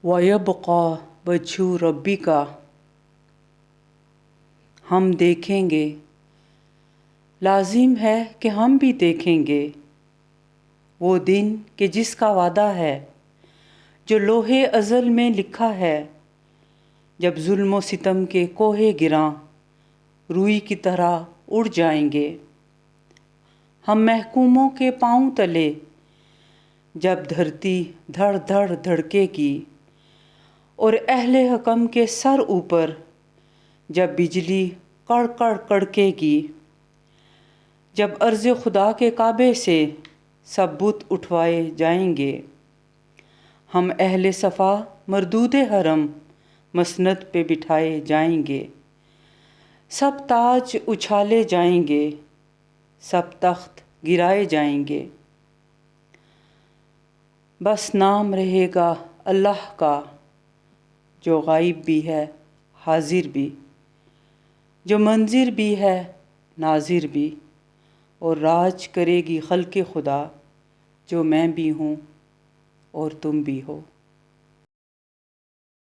وَيَبْقَى وَجْهُ رَبِّكَ، ہم دیکھیں گے، لازم ہے کہ ہم بھی دیکھیں گے وہ دن کہ جس کا وعدہ ہے، جو لوح ازل میں لکھا ہے، جب ظلم و ستم کے کوہ گراں روئی کی طرح اڑ جائیں گے ہم محکوموں کے پاؤں تلے، جب دھرتی دھڑ دھڑ دھڑکے گی اور اہل حکم کے سر اوپر جب بجلی کڑ کڑ کڑکے گی، جب عرض خدا کے کعبے سے سب بت اٹھوائے جائیں گے، ہم اہل صفا مردود حرم مسند پہ بٹھائے جائیں گے، سب تاج اچھالے جائیں گے، سب تخت گرائے جائیں گے، بس نام رہے گا اللہ کا، جو غائب بھی ہے حاضر بھی، جو منظر بھی ہے ناظر بھی، اور راج کرے گی خلق خدا، جو میں بھی ہوں اور تم بھی ہو۔